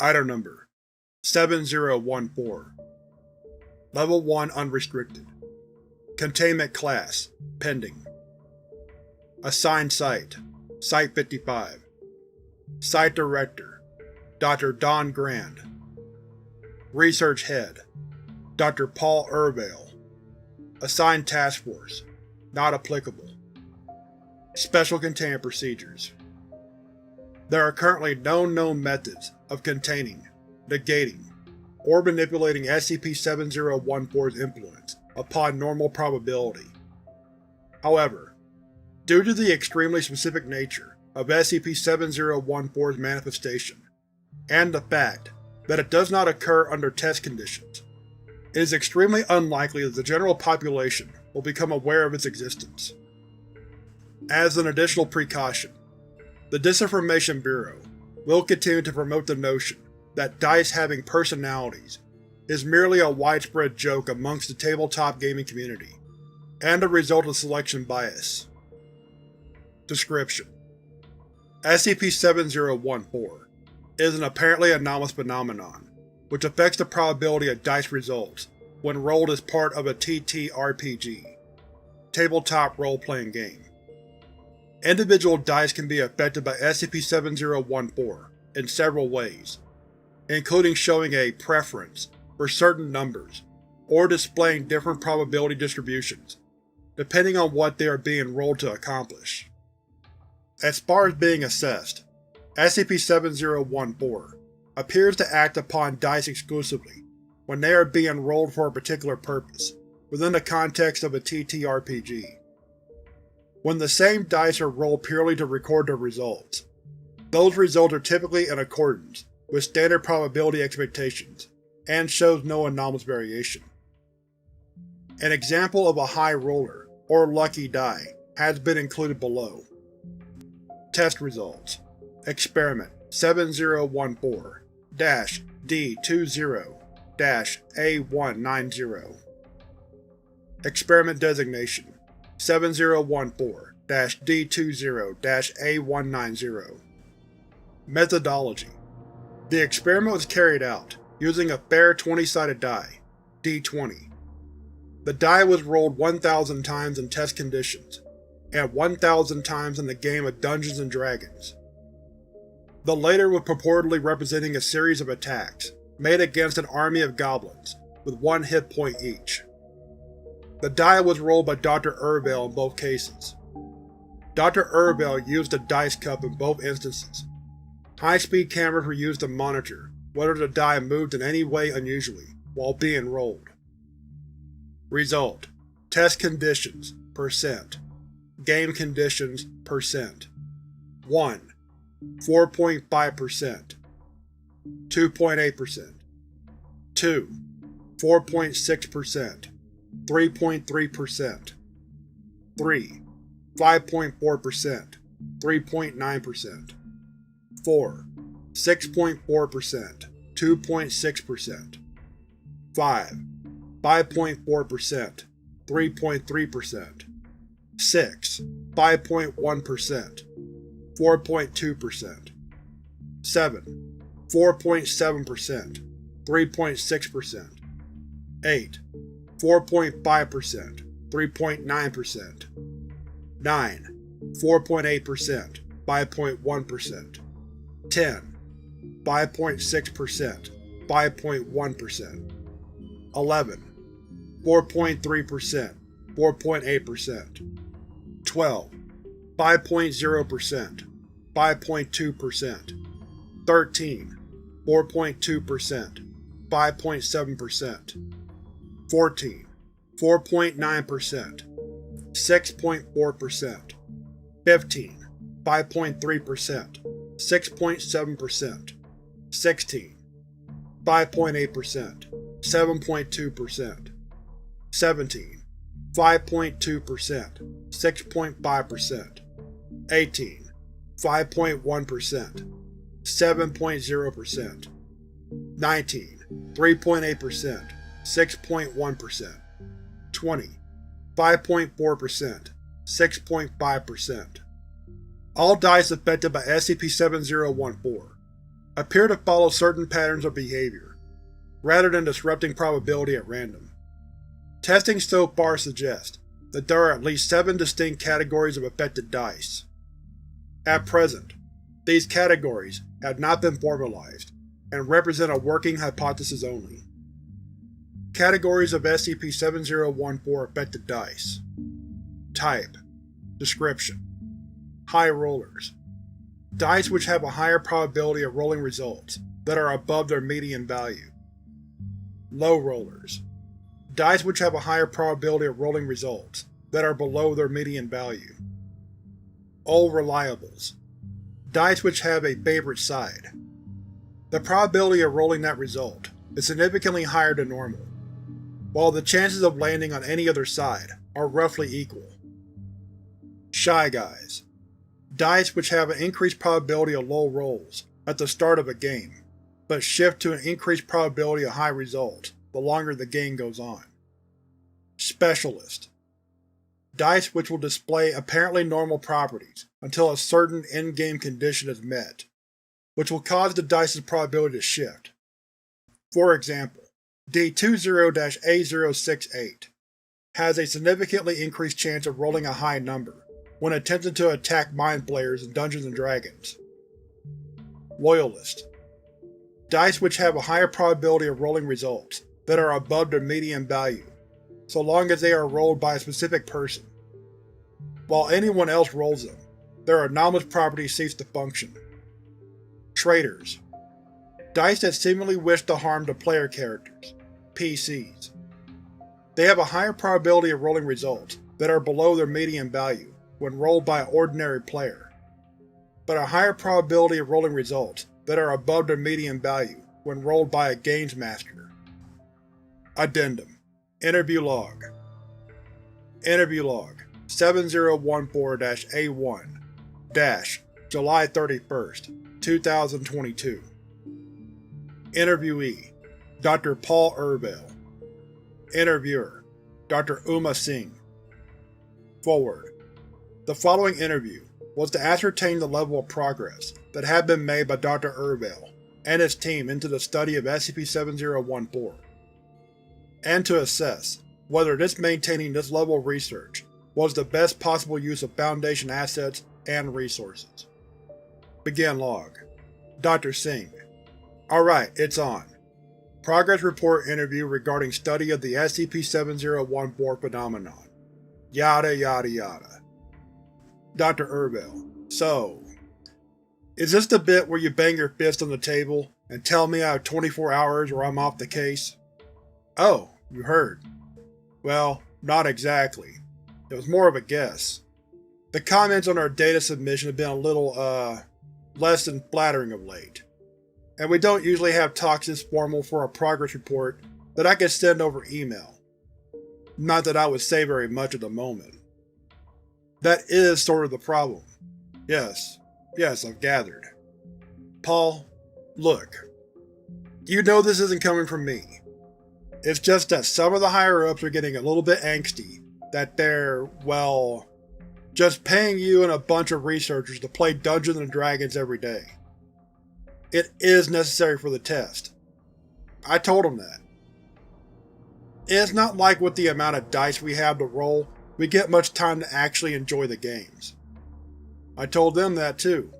Item Number 7014. Level 1 Unrestricted. Containment Class Pending. Assigned Site Site-55. Site Director Dr. Don Grand. Research Head Dr. Paul Ervale. Assigned Task Force Not applicable. Special Containment Procedures. There are currently no known methods of containing, negating, or manipulating SCP-7014's influence upon normal probability. However, due to the extremely specific nature of SCP-7014's manifestation, and the fact that it does not occur under test conditions, it is extremely unlikely that the general population will become aware of its existence. As an additional precaution, the Disinformation Bureau will continue to promote the notion that dice having personalities is merely a widespread joke amongst the tabletop gaming community, and a result of selection bias. Description: SCP-7014 is an apparently anomalous phenomenon which affects the probability of dice results when rolled as part of a TTRPG, tabletop role-playing game. Individual dice can be affected by SCP-7014 in several ways, including showing a preference for certain numbers or displaying different probability distributions, depending on what they are being rolled to accomplish. As far as being assessed, SCP-7014 appears to act upon dice exclusively when they are being rolled for a particular purpose within the context of a TTRPG. When the same dice are rolled purely to record the results, those results are typically in accordance with standard probability expectations and shows no anomalous variation. An example of a high roller, or lucky die, has been included below. Test results: Experiment 7014-D20-A190. Experiment Designation 7014-D20-A190. Methodology: the experiment was carried out using a fair 20-sided die, D20. The die was rolled 1,000 times in test conditions, and 1,000 times in the game of Dungeons & Dragons. The later was purportedly representing a series of attacks made against an army of goblins, with 1 hit point each. The die was rolled by Dr. Ervale in both cases. Dr. Ervale used a dice cup in both instances. High-speed cameras were used to monitor whether the die moved in any way unusually while being rolled. Result: Test Conditions % Game Conditions % 1. 4.5% 2.8% 2. 4.6% 3.3% 3. 5.4% 3.9% 4. 6.4% 2.6% 5. 5.4% 3.3% 6. 5.1% 4.2% 7. 4.7% 3.6% 8. 4.5% 3.9% 9. 4.8% 5.1% 10. 5.6% 5.1% 11. 4.3% 4.8% 12. 5.0% 5.2% 13. 4.2% 5.7% 14. 4.9% 6.4% 15. 5.3% 6.7% 16. 5.8% 7.2% 17. 5.2% 6.5% 18. 5.1% 7.0% 19. 3.8% 6.1% 20. 5.4% 6.5%. All dice affected by SCP-7014 appear to follow certain patterns of behavior, rather than disrupting probability at random. Testing so far suggests that there are at least 7 distinct categories of affected dice. At present, these categories have not been formalized, and represent a working hypothesis only. Categories of SCP-7014 affected dice. Type. Description: High rollers. Dice which have a higher probability of rolling results that are above their median value. Low rollers. Dice which have a higher probability of rolling results that are below their median value. Old reliables. Dice which have a favorite side. The probability of rolling that result is significantly higher than normal, while the chances of landing on any other side are roughly equal. Shy guys. Dice which have an increased probability of low rolls at the start of a game, but shift to an increased probability of high results the longer the game goes on. Specialist. Dice which will display apparently normal properties until a certain endgame condition is met, which will cause the dice's probability to shift. For example, D20-A068 has a significantly increased chance of rolling a high number when attempting to attack mind flayers in Dungeons & Dragons. Loyalist. Dice which have a higher probability of rolling results that are above their median value, so long as they are rolled by a specific person. While anyone else rolls them, their anomalous property cease to function. Traitors. Dice that seemingly wish to harm the player characters, PCs. They have a higher probability of rolling results that are below their median value when rolled by an ordinary player, but a higher probability of rolling results that are above their median value when rolled by a games master. Addendum. Interview Log. Interview Log 7014-A1 July 31st, 2022. Interviewee: Dr. Paul Ervale. Interviewer: Dr. Uma Singh. Forward. The following interview was to ascertain the level of progress that had been made by Dr. Ervale and his team into the study of SCP-7014, and to assess whether maintaining this level of research was the best possible use of Foundation assets and resources. Begin log. Dr. Singh: Alright, it's on. Progress report interview regarding study of the SCP-7014 phenomenon. Yada yada yada. Dr. Ervale: So, is this the bit where you bang your fist on the table and tell me I have 24 hours or I'm off the case? Oh, you heard. Well, not exactly. It was more of a guess. The comments on our data submission have been a little, less than flattering of late, and we don't usually have talks this formal for a progress report that I can send over email. Not that I would say very much at the moment. That is sort of the problem. Yes, I've gathered. Paul, look. You know this isn't coming from me. It's just that some of the higher-ups are getting a little bit angsty that they're, well, just paying you and a bunch of researchers to play Dungeons & Dragons every day. It is necessary for the test. I told them that. It's not like with the amount of dice we have to roll, we get much time to actually enjoy the games. I told them that too.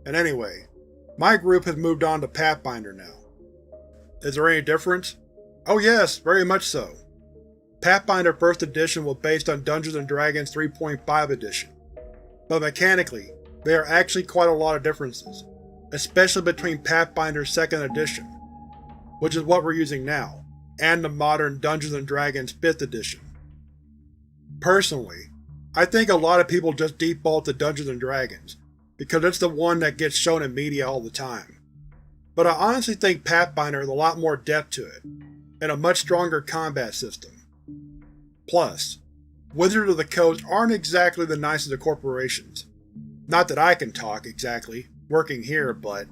And anyway, my group has moved on to Pathfinder now. Is there any difference? Oh yes, very much so. Pathfinder 1st edition was based on Dungeons & Dragons 3.5 edition, but mechanically, there are actually quite a lot of differences, especially between Pathfinder 2nd edition, which is what we're using now, and the modern Dungeons & Dragons 5th edition. Personally, I think a lot of people just default to Dungeons & Dragons, because it's the one that gets shown in media all the time. But I honestly think Pathfinder has a lot more depth to it, and a much stronger combat system. Plus, Wizards of the Coast aren't exactly the nicest of corporations. Not that I can talk, exactly, working here, but…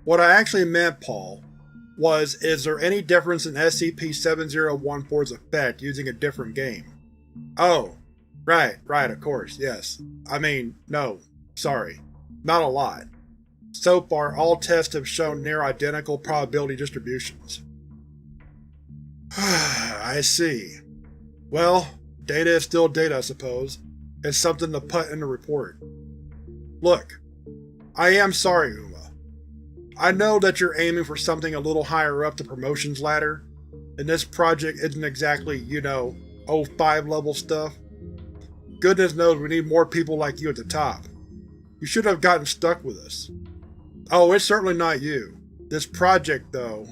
What I actually meant, Paul, was is there any difference in SCP-7014's effect using a different game? Oh, right, of course, yes. I mean, no, sorry. Not a lot. So far, all tests have shown near-identical probability distributions. I see. Well, data is still data, I suppose. It's something to put in the report. Look, I am sorry, Uma. I know that you're aiming for something a little higher up the promotions ladder, and this project isn't exactly, you know, O5 level stuff. Goodness knows we need more people like you at the top. You should have gotten stuck with us. Oh, it's certainly not you. This project, though.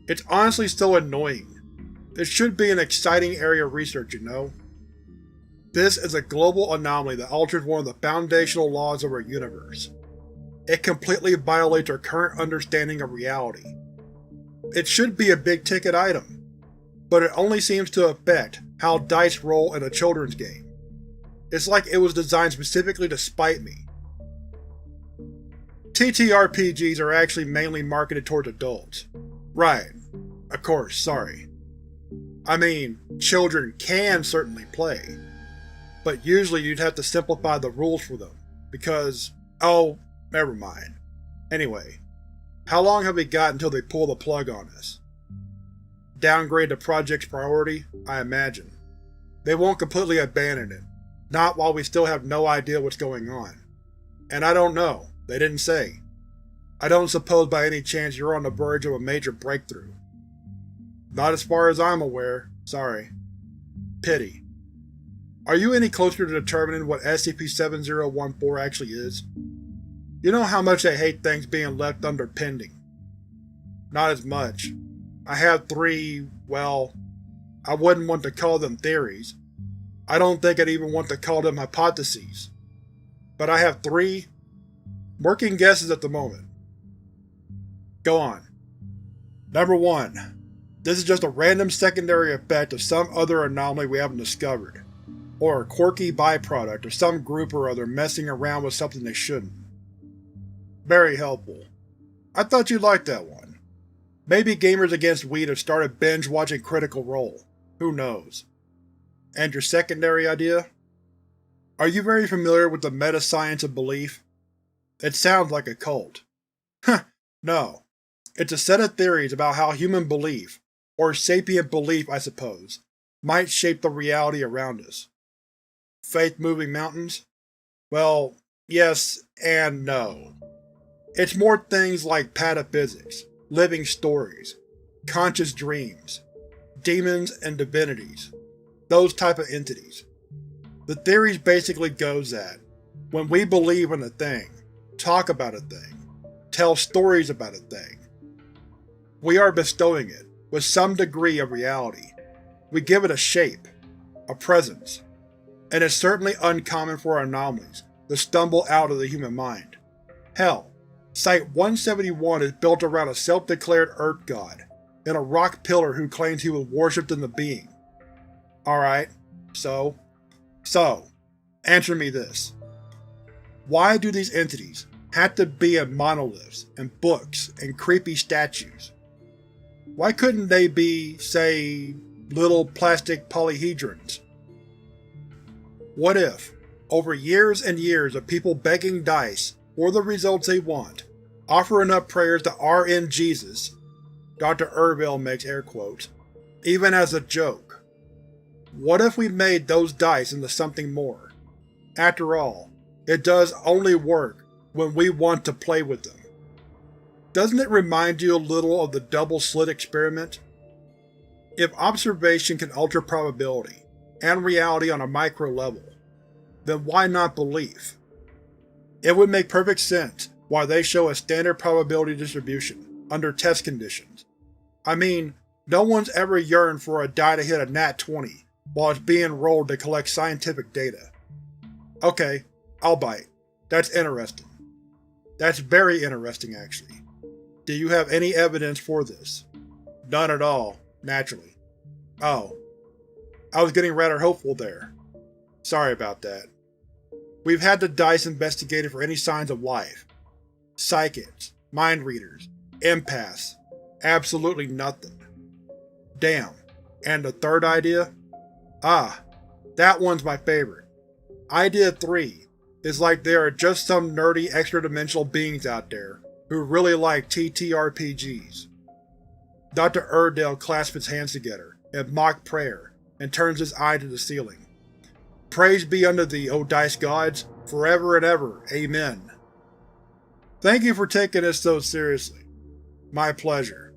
It's honestly so annoying. It should be an exciting area of research, you know? This is a global anomaly that alters one of the foundational laws of our universe. It completely violates our current understanding of reality. It should be a big-ticket item, but it only seems to affect how dice roll in a children's game. It's like it was designed specifically to spite me. TTRPGs are actually mainly marketed towards adults. Right. Of course, sorry. I mean, children can certainly play, but usually you'd have to simplify the rules for them, because… oh, never mind. Anyway, how long have we got until they pull the plug on us? Downgrade the project's priority, I imagine. They won't completely abandon it, not while we still have no idea what's going on. And I don't know, they didn't say. I don't suppose by any chance you're on the verge of a major breakthrough. Not as far as I'm aware, sorry. Pity. Are you any closer to determining what SCP-7014 actually is? You know how much I hate things being left under pending. Not as much. I have 3, well, I wouldn't want to call them theories. I don't think I'd even want to call them hypotheses. But I have 3 working guesses at the moment. Go on. Number 1. This is just a random secondary effect of some other anomaly we haven't discovered, or a quirky byproduct of some group or other messing around with something they shouldn't. Very helpful. I thought you'd like that one. Maybe Gamers Against Weed have started binge-watching Critical Role. Who knows? And your secondary idea? Are you very familiar with the meta-science of belief? It sounds like a cult. No. It's a set of theories about how human belief, or sapient belief I suppose, might shape the reality around us. Faith moving mountains? Well, yes and no. It's more things like pataphysics, living stories, conscious dreams, demons and divinities, those type of entities. The theories basically goes that, when we believe in a thing, talk about a thing, tell stories about a thing, we are bestowing it with some degree of reality. We give it a shape, a presence, and it's certainly uncommon for anomalies to stumble out of the human mind. Hell, Site-171 is built around a self-declared Earth god, and a rock pillar who claims he was worshipped in the being. Alright, so, answer me this. Why do these entities have to be in monoliths, and books, and creepy statues? Why couldn't they be, say, little plastic polyhedrons? What if, over years and years of people begging dice for the results they want, offering up prayers to RN Jesus, Dr. Erville makes air quotes, even as a joke? What if we made those dice into something more? After all, it does only work when we want to play with them. Doesn't it remind you a little of the double-slit experiment? If observation can alter probability and reality on a micro level, then why not belief? It would make perfect sense why they show a standard probability distribution under test conditions. I mean, no one's ever yearned for a die to hit a nat 20 while it's being rolled to collect scientific data. Okay, I'll bite. That's interesting. That's very interesting, actually. Do you have any evidence for this? None at all, naturally. Oh. I was getting rather hopeful there. Sorry about that. We've had the dice investigated for any signs of life. Psychics, mind readers, empaths. Absolutely nothing. Damn. And the third idea? Ah, that one's my favorite. Idea 3 It's like there are just some nerdy extra-dimensional beings out there who really like TTRPGs. Dr. Erdale clasps his hands together in mock prayer and turns his eye to the ceiling. Praise be unto thee, O Dice Gods, forever and ever. Amen. Thank you for taking this so seriously. My pleasure.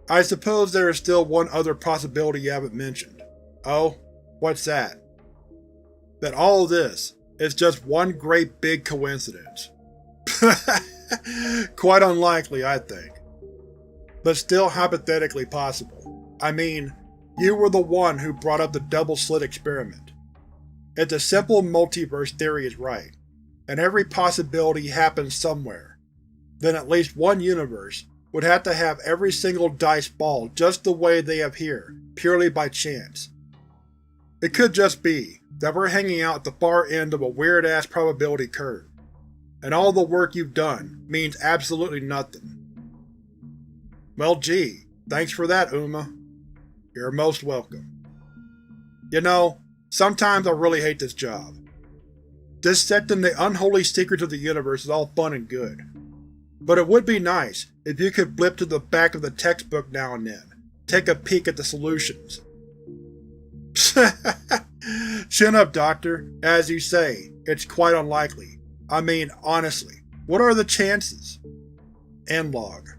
I suppose there is still one other possibility you haven't mentioned. Oh? What's that? That all this is just one great big coincidence. Quite unlikely, I think. But still hypothetically possible. I mean, you were the one who brought up the double-slit experiment. If the simple multiverse theory is right, and every possibility happens somewhere, then at least one universe would have to have every single dice fall just the way they have here, purely by chance. It could just be that we're hanging out at the far end of a weird-ass probability curve, and all the work you've done means absolutely nothing. Well gee, thanks for that, Uma. You're most welcome. You know, sometimes I really hate this job. Dissecting the unholy secrets of the universe is all fun and good, but it would be nice if you could blip to the back of the textbook now and then, take a peek at the solutions. Chin up, Doctor. As you say, it's quite unlikely. I mean, honestly, what are the chances? End log.